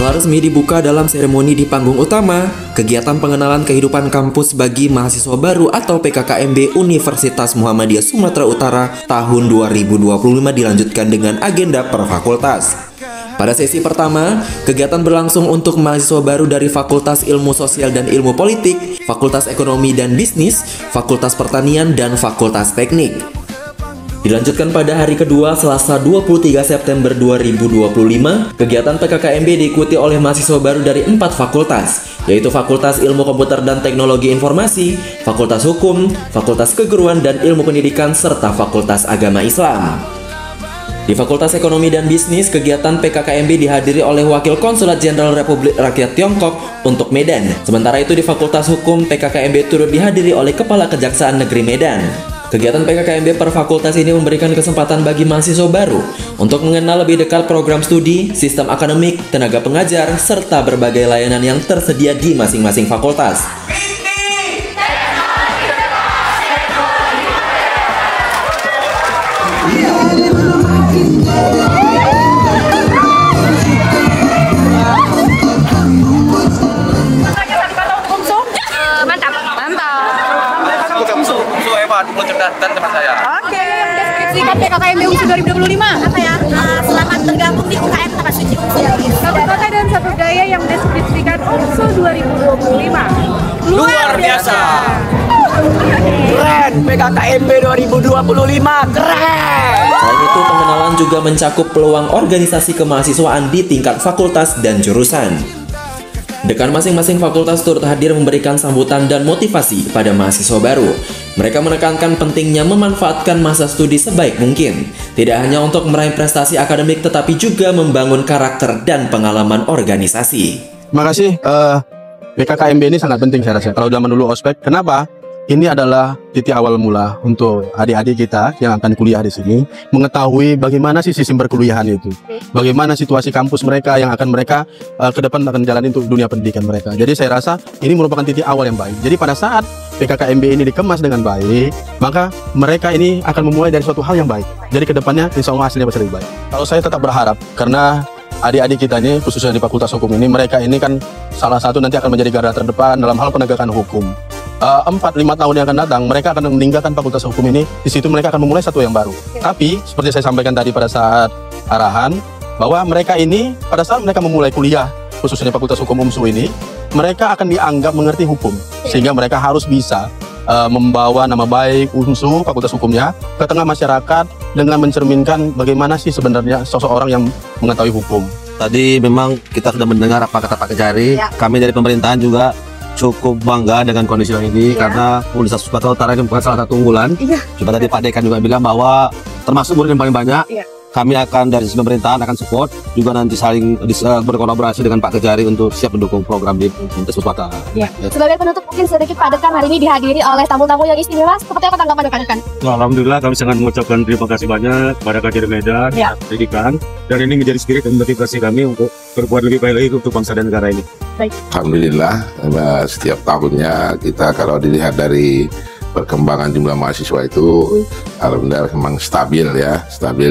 Setelah resmi dibuka dalam seremoni di panggung utama, kegiatan pengenalan kehidupan kampus bagi mahasiswa baru atau PKKMB Universitas Muhammadiyah Sumatera Utara tahun 2025 dilanjutkan dengan agenda per fakultas. Pada sesi pertama, kegiatan berlangsung untuk mahasiswa baru dari Fakultas Ilmu Sosial dan Ilmu Politik, Fakultas Ekonomi dan Bisnis, Fakultas Pertanian, dan Fakultas Teknik. Dilanjutkan pada hari kedua, Selasa 23 September 2025, kegiatan PKKMB diikuti oleh mahasiswa baru dari 4 fakultas, yaitu Fakultas Ilmu Komputer dan Teknologi Informasi, Fakultas Hukum, Fakultas Keguruan dan Ilmu Pendidikan, serta Fakultas Agama Islam. Di Fakultas Ekonomi dan Bisnis, kegiatan PKKMB dihadiri oleh Wakil Konsulat Jenderal Republik Rakyat Tiongkok untuk Medan. Sementara itu di Fakultas Hukum, PKKMB turut dihadiri oleh Kepala Kejaksaan Negeri Medan. Kegiatan PKKMB per fakultas ini memberikan kesempatan bagi mahasiswa baru untuk mengenal lebih dekat program studi, sistem akademik, tenaga pengajar, serta berbagai layanan yang tersedia di masing-masing fakultas. Dan teman saya. Oke, deskripsikan PKKMB UNSU 2025. Apa ya? Selamat bergabung di UKM Tanah Suci. Satu kata dan satu gaya yang mendeskripsikan UNSU 2025. Luar biasa. Keren, PKKMB 2025 keren. Selain itu, pengenalan juga mencakup peluang organisasi kemahasiswaan di tingkat fakultas dan jurusan. Dekan masing-masing fakultas turut hadir memberikan sambutan dan motivasi pada mahasiswa baru. Mereka menekankan pentingnya memanfaatkan masa studi sebaik mungkin, tidak hanya untuk meraih prestasi akademik tetapi juga membangun karakter dan pengalaman organisasi. Terima kasih. PKKMB ini sangat penting saya rasa kalau zaman dulu ospek. Kenapa? Ini adalah titik awal mula untuk adik-adik kita yang akan kuliah di sini mengetahui bagaimana sih sistem perkuliahan itu, bagaimana situasi kampus mereka yang akan mereka ke depan akan jalani untuk dunia pendidikan mereka. Jadi saya rasa ini merupakan titik awal yang baik. Jadi pada saat PKKMB ini dikemas dengan baik, maka mereka ini akan memulai dari suatu hal yang baik. Jadi kedepannya insya Allah hasilnya bisa lebih baik. Kalau saya tetap berharap, karena adik-adik kita ini khususnya di Fakultas Hukum ini, mereka ini kan salah satu nanti akan menjadi garda terdepan dalam hal penegakan hukum. 4-5 tahun yang akan datang, mereka akan meninggalkan Fakultas Hukum ini. Di situ mereka akan memulai satu yang baru. Tapi seperti saya sampaikan tadi pada saat arahan, bahwa mereka ini pada saat mereka memulai kuliah khususnya di Fakultas Hukum UNSU ini, mereka akan dianggap mengerti hukum, sehingga mereka harus bisa membawa nama baik UNSU Fakultas Hukumnya ke tengah masyarakat dengan mencerminkan bagaimana sih sebenarnya sosok orang yang mengetahui hukum. Tadi memang kita sudah mendengar apa kata Pak Kejari. Kami dari pemerintahan juga cukup bangga dengan kondisi ini karena Universitas Sumatera Utara ini bukan salah satu unggulan. Coba tadi Pak Dekan juga bilang bahwa termasuk murid yang paling banyak. Kami akan dari sisi pemerintahan akan support juga nanti saling berkolaborasi dengan Pak Kejari untuk siap mendukung program di Universitas Sumatera. Sebagai penutup mungkin sedikit Pak Dekan hari ini dihadiri oleh tamu-tamu yang istimewa. Seperti apa tanggapan Dekan? Alhamdulillah kami sangat mengucapkan terima kasih banyak kepada Kejari Medan, pendidikan, dan ini menjadi spirit dan motivasi kami untuk berbuat lebih baik lagi untuk bangsa dan negara ini. Alhamdulillah setiap tahunnya kita kalau dilihat dari perkembangan jumlah mahasiswa itu alhamdulillah memang stabil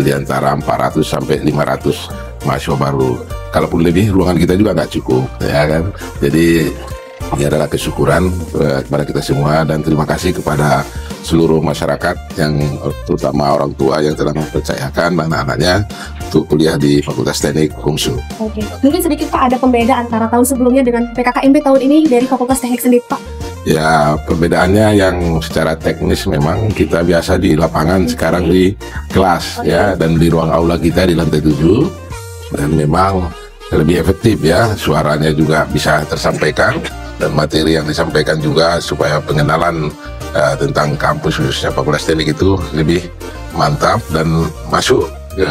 di antara 400 sampai 500 mahasiswa baru. Kalaupun lebih ruangan kita juga nggak cukup ya kan. Jadi ini adalah kesyukuran kepada kita semua dan terima kasih kepada seluruh masyarakat yang terutama orang tua yang telah mempercayakan anak-anaknya untuk kuliah di Fakultas Teknik UNSU. Mungkin sedikit Pak, ada pembeda antara tahun sebelumnya dengan PKKMB tahun ini dari Fakultas Teknik sendiri Pak? Ya, perbedaannya yang secara teknis memang kita biasa di lapangan, sekarang di kelas ya, dan di ruang aula kita di lantai 7, dan memang lebih efektif ya, suaranya juga bisa tersampaikan dan materi yang disampaikan juga supaya pengenalan tentang kampus khususnya Fakultas Teknik itu lebih mantap dan masuk ke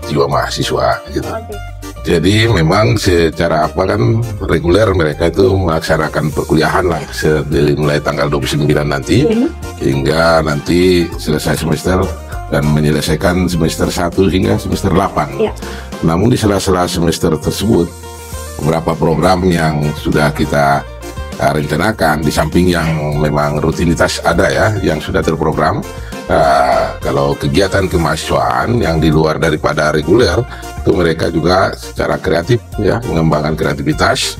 jiwa mahasiswa gitu. Jadi memang secara kan reguler mereka itu melaksanakan perkuliahan lah dari mulai tanggal 29 nanti hingga nanti selesai semester dan menyelesaikan semester 1 hingga semester 8. Namun di sela-sela semester tersebut beberapa program yang sudah kita rencanakan di samping yang memang rutinitas ada ya yang sudah terprogram. Kalau kegiatan kemahasiswaan yang di luar daripada reguler itu mereka juga secara kreatif ya mengembangkan kreativitas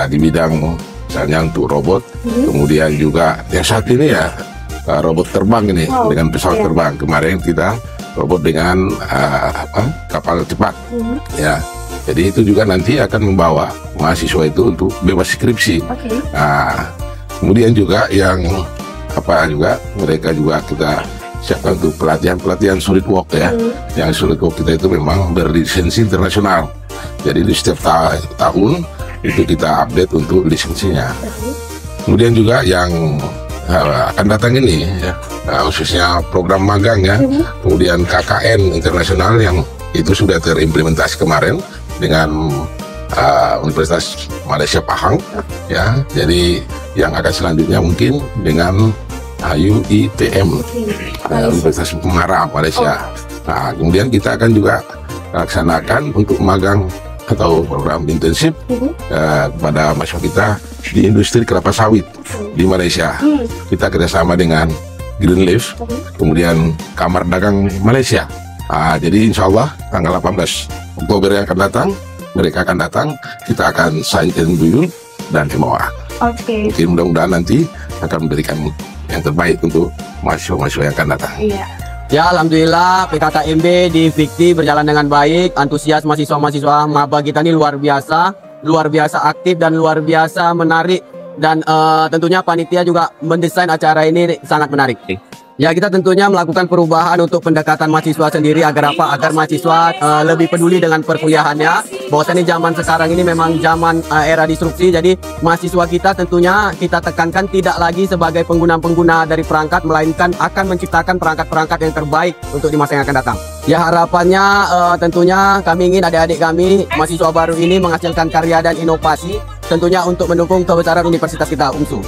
di bidang misalnya untuk robot, kemudian juga yang saat ini ya robot terbang ini dengan pesawat terbang. Kemarin kita robot dengan kapal cepat ya. Jadi itu juga nanti akan membawa mahasiswa itu untuk bebas skripsi. Nah, kemudian juga yang juga mereka juga kita siapkan untuk pelatihan SolidWorks ya. Yang SolidWorks kita itu memang berlisensi internasional. Jadi di setiap tahun itu kita update untuk lisensinya. Kemudian juga yang akan datang ini ya, khususnya program magang ya, kemudian KKN internasional yang itu sudah terimplementasi kemarin dengan Universitas Malaysia Pahang ya. Jadi yang akan selanjutnya mungkin dengan UITM Universitas Muara Malaysia. Nah, kemudian kita akan juga laksanakan untuk magang atau program intensif pada mahasiswa kita di industri kelapa sawit di Malaysia. Kita kerjasama dengan Greenleaf, kemudian Kamar Dagang Malaysia. Jadi insya Allah tanggal 18 Oktober yang akan datang, mereka akan datang, kita akan sign MOU dan MOA. Mungkin mudah-mudahan nanti akan memberikan yang terbaik untuk mahasiswa-mahasiswa yang akan datang. Ya, alhamdulillah PKKMB di Fikti berjalan dengan baik. Antusias mahasiswa-mahasiswa maba kita ini luar biasa aktif dan luar biasa menarik. Dan tentunya panitia juga mendesain acara ini sangat menarik. Ya, kita tentunya melakukan perubahan untuk pendekatan mahasiswa sendiri agar apa? Agar mahasiswa lebih peduli dengan perkuliahannya. Bahwasanya zaman sekarang ini memang zaman era disrupsi. Jadi mahasiswa kita tentunya kita tekankan tidak lagi sebagai pengguna-pengguna dari perangkat, melainkan akan menciptakan perangkat-perangkat yang terbaik untuk di masa yang akan datang. Ya, harapannya tentunya kami ingin adik-adik kami mahasiswa baru ini menghasilkan karya dan inovasi, tentunya untuk mendukung kebesaran universitas kita UMSU.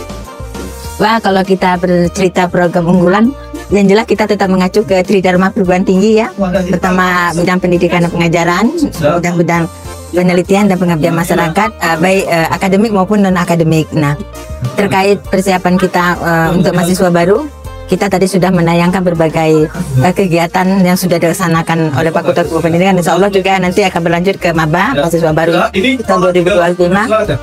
Wah, kalau kita bercerita program unggulan, yang jelas kita tetap mengacu ke Tridharma perguruan tinggi ya. Pertama bidang pendidikan dan pengajaran, bidang penelitian dan pengabdian masyarakat, baik akademik maupun non akademik. Nah, terkait persiapan kita untuk mahasiswa baru, kita tadi sudah menayangkan berbagai kegiatan yang sudah dilaksanakan oleh Fakultas Pendidikan. Insya Allah juga nanti akan berlanjut ke maba mahasiswa baru tahun 2025.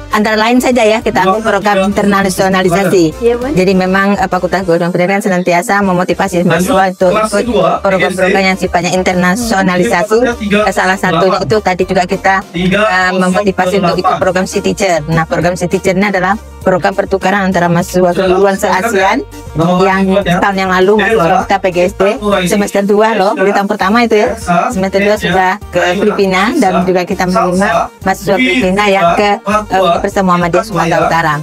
Antara lain saja ya, kita ambil program internasionalisasi. Jadi memang Fakultas Pendidikan senantiasa memotivasi mahasiswa untuk ikut program-program yang sifatnya internasionalisasi. Salah satunya itu tadi juga kita memotivasi untuk ikut program Sea Teacher. Nah, program Sea Teacher ini adalah program pertukaran antara mahasiswa keseluruhan se-ASEAN yang tahun yang lalu kita PGSD semester 2 loh, di tahun pertama itu ya, semester 2 sudah ke Filipina dan juga kita menerima mahasiswa Filipina yang ke Universitas Muhammadiyah Sumatera Utara.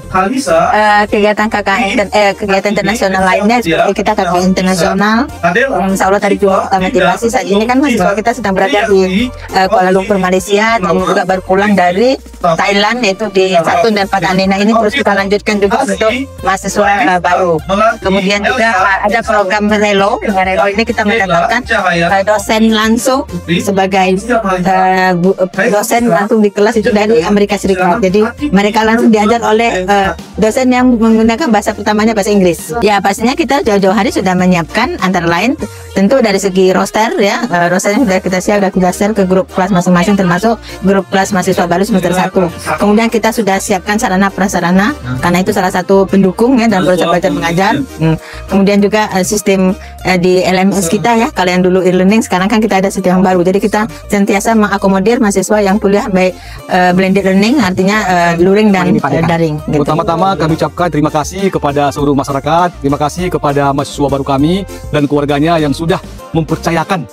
Kegiatan KKN dan kegiatan internasional lainnya kita KKN internasional, insya Allah tadi juga motivasi. Saat ini kan mahasiswa kita sedang berada di Kuala Lumpur Malaysia dan juga baru pulang dari Thailand, yaitu di 1 dan 4 Anina ini terus kita lanjutkan juga untuk mahasiswa baru. Kemudian juga ada program Relo. Dengan Relo ini kita mendatangkan dosen langsung sebagai dosen langsung di kelas itu dari Amerika Serikat. Jadi mereka langsung diajar oleh dosen yang menggunakan bahasa pertamanya bahasa Inggris. Ya, pastinya kita jauh-jauh hari sudah menyiapkan antara lain tentu dari segi roster ya, rosternya sudah kita siap, sudah kita share ke grup kelas masing-masing termasuk grup kelas mahasiswa baru semester 1. Kemudian kita sudah siapkan sarana prasarana karena itu salah satu pendukung ya dalam proses belajar mengajar. Kemudian juga sistem di LMS kita ya, kalau yang dulu e-learning sekarang kan kita ada sistem yang baru. Jadi kita sentiasa mengakomodir mahasiswa yang kuliah baik blended learning artinya luring dan daring. Gitu. Pertama-tama kami ucapkan terima kasih kepada seluruh masyarakat, terima kasih kepada mahasiswa baru kami dan keluarganya yang sudah mempercayakan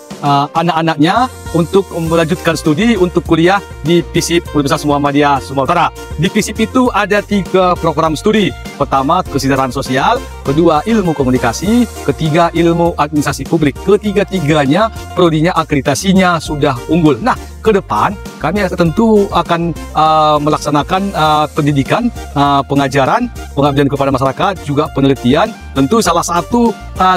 anak-anaknya untuk melanjutkan studi untuk kuliah di FISIP Universitas Muhammadiyah Sumatera Utara. Di FISIP itu ada 3 program studi. Pertama, kesejahteraan sosial, kedua, ilmu komunikasi, ketiga, ilmu administrasi publik. Ketiga-tiganya prodinya akreditasinya sudah unggul. Nah, ke depan kami tentu akan melaksanakan pendidikan, pengajaran pengabdian kepada masyarakat, juga penelitian. Tentu salah satu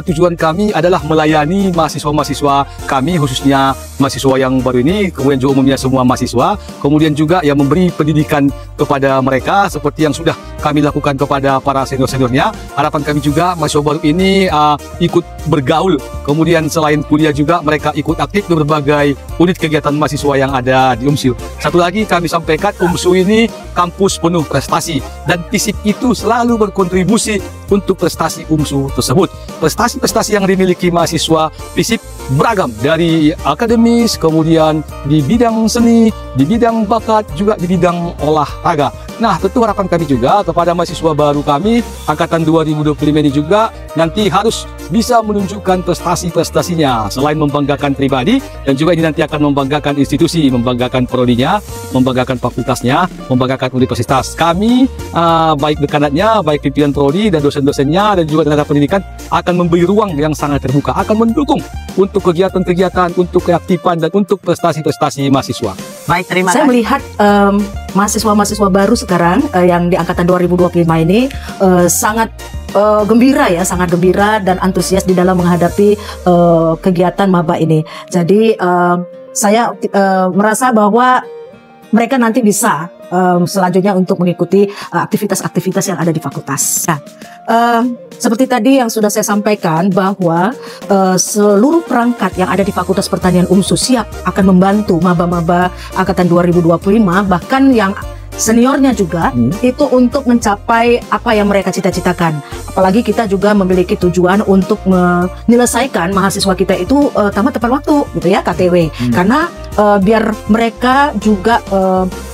tujuan kami adalah melayani mahasiswa-mahasiswa kami, khususnya mahasiswa yang baru ini, kemudian juga umumnya semua mahasiswa, kemudian juga yang memberi pendidikan kepada mereka seperti yang sudah kami lakukan kepada para senior-seniornya. Harapan kami juga mahasiswa baru ini ikut bergaul, kemudian selain kuliah juga mereka ikut aktif di berbagai unit kegiatan mahasiswa yang ada di UMSU. Satu lagi kami sampaikan, UMSU ini kampus penuh prestasi dan FISIP itu selalu berkontribusi untuk prestasi UMSU tersebut. Prestasi-prestasi yang dimiliki mahasiswa FISIP beragam, dari akademis, kemudian di bidang seni, di bidang bakat, juga di bidang olahraga. Nah, tentu harapan kami juga kepada mahasiswa baru kami angkatan 2025 ini juga nanti harus bisa menunjukkan prestasi-prestasinya, selain membanggakan pribadi, dan juga ini nanti akan membanggakan institusi, membanggakan prodinya, membanggakan fakultasnya, membanggakan universitas. Kami baik dekanatnya, baik pimpinan prodi dan dosen-dosennya, dan juga tenaga pendidikan akan memberi ruang yang sangat terbuka, akan mendukung untuk kegiatan-kegiatan, untuk keaktifan dan untuk prestasi-prestasi mahasiswa. Baik, terima kasih. Saya melihat mahasiswa-mahasiswa baru sekarang yang di angkatan 2025 ini sangat gembira ya, sangat gembira dan antusias di dalam menghadapi kegiatan maba ini. Jadi saya merasa bahwa mereka nanti bisa selanjutnya untuk mengikuti aktivitas-aktivitas yang ada di fakultas. Nah, seperti tadi yang sudah saya sampaikan bahwa seluruh perangkat yang ada di Fakultas Pertanian UMSU siap akan membantu maba-maba angkatan 2025, bahkan yang seniornya juga itu untuk mencapai apa yang mereka cita-citakan. Apalagi kita juga memiliki tujuan untuk menyelesaikan mahasiswa kita itu tamat tepat waktu gitu ya, KTW. Karena biar mereka juga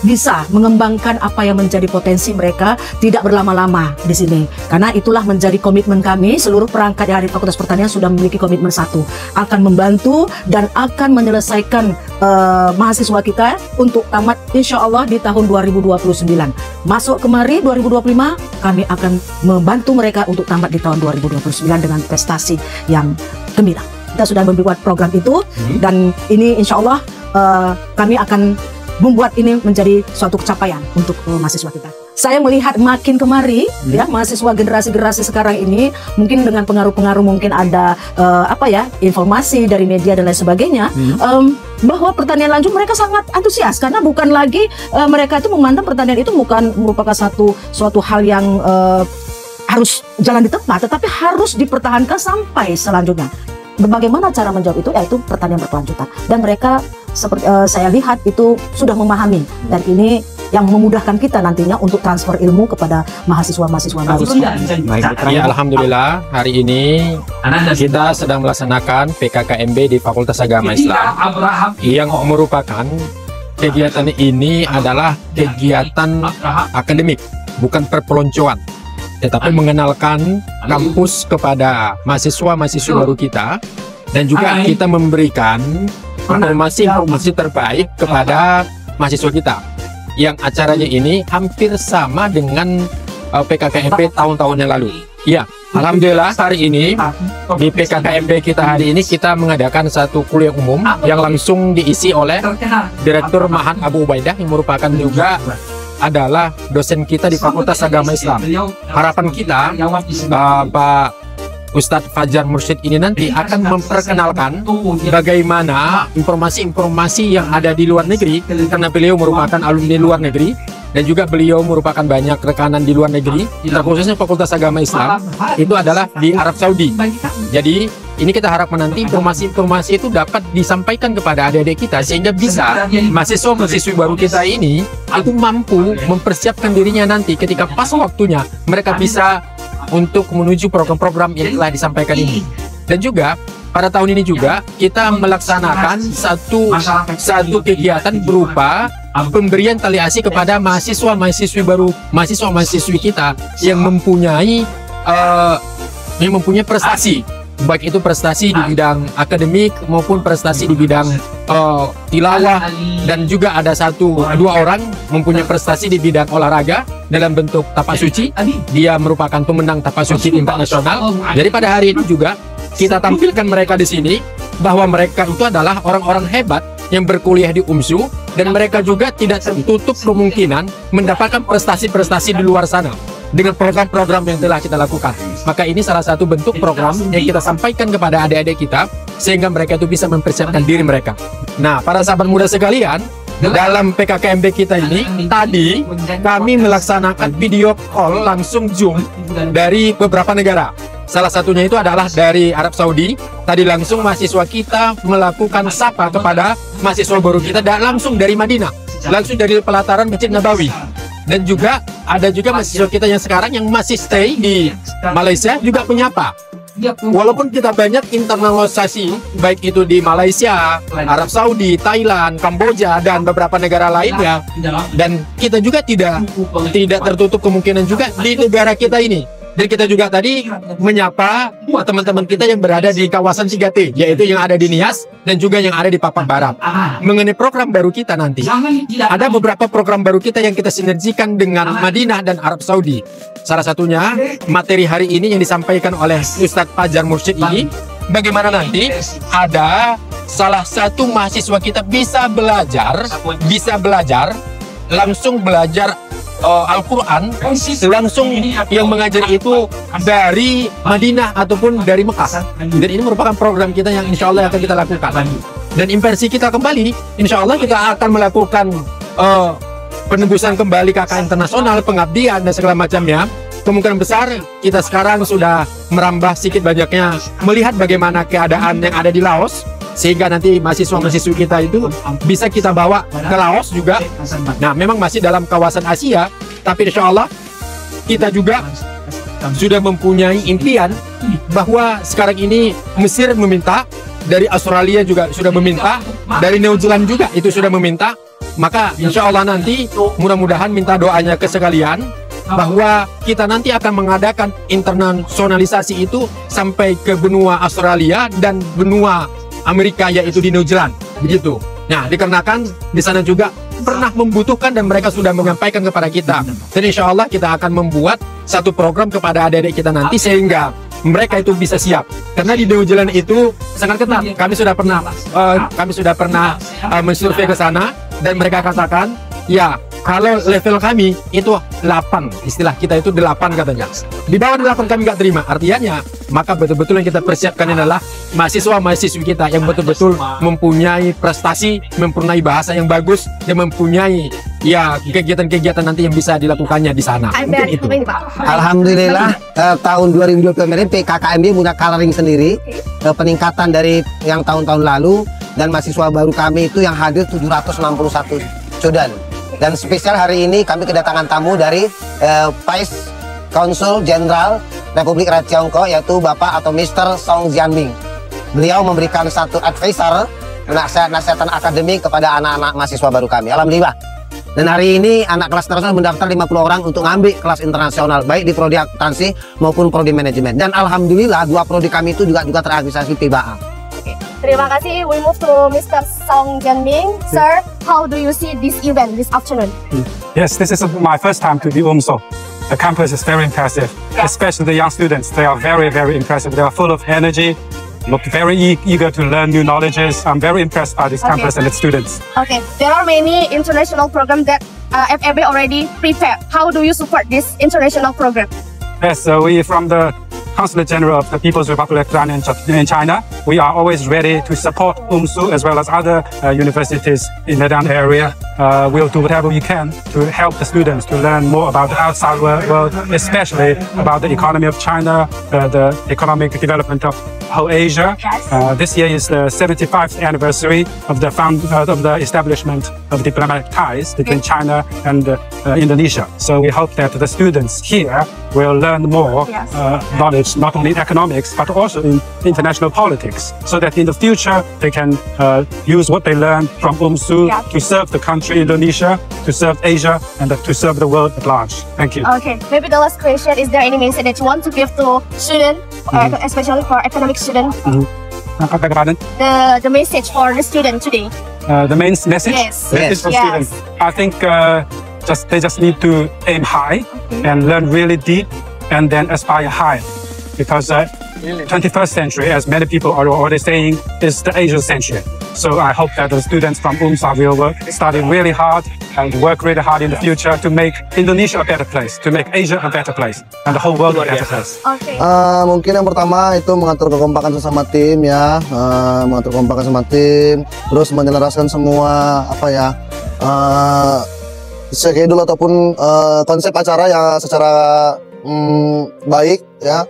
bisa mengembangkan apa yang menjadi potensi mereka, tidak berlama-lama di sini. Karena itulah menjadi komitmen kami, seluruh perangkat yang ada di Fakultas Pertanian sudah memiliki komitmen satu, akan membantu dan akan menyelesaikan mahasiswa kita untuk tamat insya Allah di tahun 2029. Masuk kemari 2025, kami akan membantu mereka untuk tamat di tahun 2029 dengan prestasi yang gembira. Kita sudah membuat program itu dan ini insya Allah kami akan membuat ini menjadi suatu capaian untuk mahasiswa kita. Saya melihat makin kemari ya, mahasiswa generasi-generasi sekarang ini mungkin dengan pengaruh-pengaruh, mungkin ada informasi dari media dan lain sebagainya, bahwa pertanian lanjut mereka sangat antusias karena bukan lagi mereka itu memandang pertanian itu bukan merupakan suatu hal yang harus jalan di tempat, tetapi harus dipertahankan sampai selanjutnya. Bagaimana cara menjawab itu? Yaitu pertanian berkelanjutan. Dan mereka seperti saya lihat itu sudah memahami, dan ini yang memudahkan kita nantinya untuk transfer ilmu kepada mahasiswa-mahasiswa baru. Ya, alhamdulillah hari ini kita sedang melaksanakan PKKMB di Fakultas Agama Islam yang merupakan kegiatan ini adalah kegiatan akademik, bukan perpeloncoan, tetapi mengenalkan kampus kepada mahasiswa-mahasiswa baru kita, dan juga kita memberikan informasi-informasi terbaik kepada mahasiswa kita. Yang acaranya ini hampir sama dengan PKKMB tahun-tahun yang lalu. Ya, alhamdulillah hari ini di PKKMB kita hari ini kita mengadakan satu kuliah umum yang langsung diisi oleh Direktur Mahat Abu Ubaidah yang merupakan juga adalah dosen kita di Fakultas Agama Islam. Harapan kita Pak Ustadz Fajar Mursyid ini nanti akan memperkenalkan bagaimana informasi-informasi yang ada di luar negeri, karena beliau merupakan alumni luar negeri dan juga beliau merupakan banyak rekanan di luar negeri, khususnya Fakultas Agama Islam itu adalah di Arab Saudi. Jadi ini kita harapkan nanti informasi-informasi itu dapat disampaikan kepada adik-adik kita, sehingga bisa mahasiswa-mahasiswi baru kita ini itu mampu mempersiapkan dirinya nanti ketika pas waktunya mereka bisa untuk menuju program-program yang telah disampaikan ini. Dan juga pada tahun ini juga kita melaksanakan satu kegiatan berupa pemberian tali asi kepada mahasiswa-mahasiswi baru, mahasiswa-mahasiswi kita yang mempunyai prestasi, baik itu prestasi di bidang akademik maupun prestasi di bidang tilawah, dan juga ada dua orang mempunyai prestasi di bidang olahraga dalam bentuk tapak suci. Dia merupakan pemenang tapak suci tingkat nasional. Jadi pada hari ini juga kita tampilkan mereka di sini bahwa mereka itu adalah orang-orang hebat yang berkuliah di UMSU, dan mereka juga tidak tertutup kemungkinan mendapatkan prestasi-prestasi di luar sana. dengan program-program yang telah kita lakukan. Maka ini salah satu bentuk program yang kita sampaikan kepada adik-adik kita sehingga mereka itu bisa mempersiapkan diri mereka. Nah, para sahabat muda sekalian, dalam PKKMB kita ini tadi kami melaksanakan video call langsung Zoom dari beberapa negara. Salah satunya itu adalah dari Arab Saudi. Tadi langsung mahasiswa kita melakukan sapa kepada mahasiswa baru kita dan langsung dari Madinah, langsung dari pelataran Masjid Nabawi. Dan juga ada juga mahasiswa kita yang sekarang yang masih stay di Malaysia juga menyapa. Walaupun kita banyak internalisasi, baik itu di Malaysia, Arab Saudi, Thailand, Kamboja, dan beberapa negara lainnya, dan kita juga tidak tertutup kemungkinan juga di negara kita ini. Dan kita juga tadi menyapa teman-teman kita yang berada di kawasan 3T, yaitu yang ada di Nias dan juga yang ada di Papua Barat. Mengenai program baru kita nanti, ada beberapa program baru kita yang kita sinergikan dengan Madinah dan Arab Saudi. Salah satunya materi hari ini yang disampaikan oleh Ustadz Fajar Mursyid ini, bagaimana nanti ada salah satu mahasiswa kita bisa belajar langsung belajar Al-Quran langsung, yang mengajar itu dari Madinah ataupun dari Mekah. Dan ini merupakan program kita yang insya Allah akan kita lakukan. Dan inversi kita kembali, insya Allah kita akan melakukan penembusan kembali KK internasional, pengabdian dan segala macamnya. Kemungkinan besar kita sekarang sudah merambah sedikit banyaknya melihat bagaimana keadaan yang ada di Laos, sehingga nanti mahasiswa-mahasiswa kita itu bisa kita bawa ke Laos juga. Nah, memang masih dalam kawasan Asia, tapi insya Allah kita juga sudah mempunyai impian bahwa sekarang ini Mesir meminta, dari Australia juga sudah meminta, dari New Zealand juga itu sudah meminta. Maka insya Allah nanti mudah-mudahan minta doanya ke sekalian bahwa kita nanti akan mengadakan internasionalisasi itu sampai ke benua Australia dan benua Amerika, yaitu di New Zealand, begitu. Nah, dikarenakan di sana juga pernah membutuhkan dan mereka sudah menyampaikan kepada kita. Dan insya Allah kita akan membuat satu program kepada adik-adik kita nanti sehingga mereka itu bisa siap. Karena di New Zealand itu sangat ketat. Kami sudah pernah mensurvei ke sana dan mereka katakan, ya, kalau level kami itu 8, istilah kita itu 8 katanya. Di bawah 8 kami nggak terima. Artinya, maka betul-betul yang kita persiapkan adalah mahasiswa-mahasiswi kita yang betul-betul mempunyai prestasi, mempunyai bahasa yang bagus, dan mempunyai ya kegiatan-kegiatan nanti yang bisa dilakukannya di sana. Mungkin itu. Alhamdulillah tahun 2020 kemarin PKKMB punya coloring sendiri, peningkatan dari yang tahun-tahun lalu, dan mahasiswa baru kami itu yang hadir 761 student. Dan spesial hari ini kami kedatangan tamu dari Vice Konsul Jenderal Republik Rakyat Tiongkok, yaitu Bapak atau Mr. Song Jianming. Beliau memberikan satu advisor, nasihat-nasihatan akademik kepada anak-anak mahasiswa baru kami. Alhamdulillah. Dan hari ini anak kelas internasional mendaftar 50 orang untuk ngambil kelas internasional, baik di prodi akuntansi maupun prodi manajemen. Dan alhamdulillah 2 prodi kami itu juga terakreditasi PBA. Terima kasih. We move to Mr. Song Jianming. Sir, how do you see this event this afternoon? Yes, this is my first time to the UMSO. The campus is very impressive, especially the young students. They are very, very impressive. They are full of energy, look very eager to learn new knowledges. I'm very impressed by this campus and its students. Okay, there are many international programs that FEB already prepared. How do you support this international program? Yes, so we from the Consulate General of the People's Republic of China in China, we are always ready to support UMSU as well as other universities in the down area. We'll do whatever we can to help the students to learn more about the outside world, especially about the economy of China, the economic development of whole Asia. This year is the 75th anniversary of the establishment of diplomatic ties between China and Indonesia. So we hope that the students here will learn more knowledge, not only in economics, but also in international politics, so that in the future they can use what they learned from UMSU to serve the country Indonesia, to serve Asia, and to serve the world at large. Thank you. Okay, maybe the last question, is there any message that you want to give to students, especially for academic students? The message for the student today. The main message? Yes. Message for students. I think they just need to aim high and learn really deep, and then aspire high, because 21st century, as many people are already saying, is the Asian century. So I hope that the students from UMSA will study really hard and work really hard in the future to make Indonesia a better place, to make Asia a better place, and the whole world a better place. Mungkin yang pertama itu mengatur kekompakan sesama tim ya, mengatur kekompakan sama tim, terus menyelaraskan semua schedule ataupun konsep acara yang secara baik ya.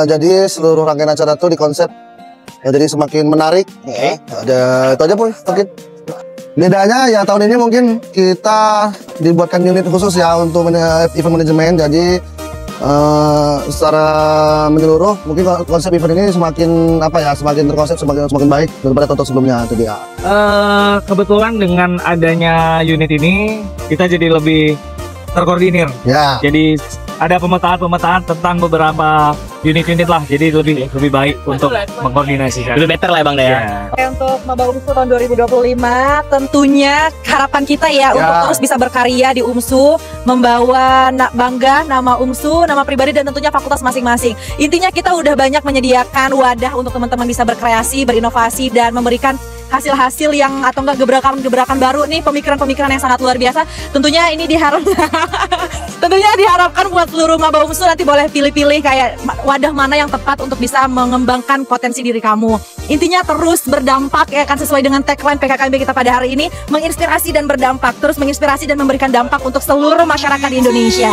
Jadi seluruh rangkaian acara itu dikonsep ya, jadi semakin menarik. Itu aja Boy, mungkin. Bedanya ya tahun ini mungkin kita dibuatkan unit khusus ya untuk event manajemen. Jadi secara menyeluruh mungkin konsep event ini semakin semakin terkonsep, semakin baik daripada tahun sebelumnya itu dia. Kebetulan dengan adanya unit ini kita jadi lebih terkoordinir. Ya. Jadi ada pemetaan tentang beberapa unit-unit lah, jadi lebih baik untuk mengkoordinasikan. Lebih better lah Bang Dea. Untuk Maba UMSU tahun 2025 tentunya harapan kita ya untuk terus bisa berkarya di UMSU, membawa bangga nama UMSU, nama pribadi dan tentunya fakultas masing-masing. Intinya kita udah banyak menyediakan wadah untuk teman-teman bisa berkreasi, berinovasi dan memberikan hasil-hasil yang atau enggak gebrakan-gebrakan baru nih, pemikiran-pemikiran yang sangat luar biasa. Tentunya ini diharapkan buat seluruh Maba UMSU nanti boleh pilih-pilih kayak wadah mana yang tepat untuk bisa mengembangkan potensi diri kamu. Intinya terus berdampak ya kan, sesuai dengan tagline PKKMB kita pada hari ini, menginspirasi dan berdampak, terus menginspirasi dan memberikan dampak untuk seluruh masyarakat di Indonesia.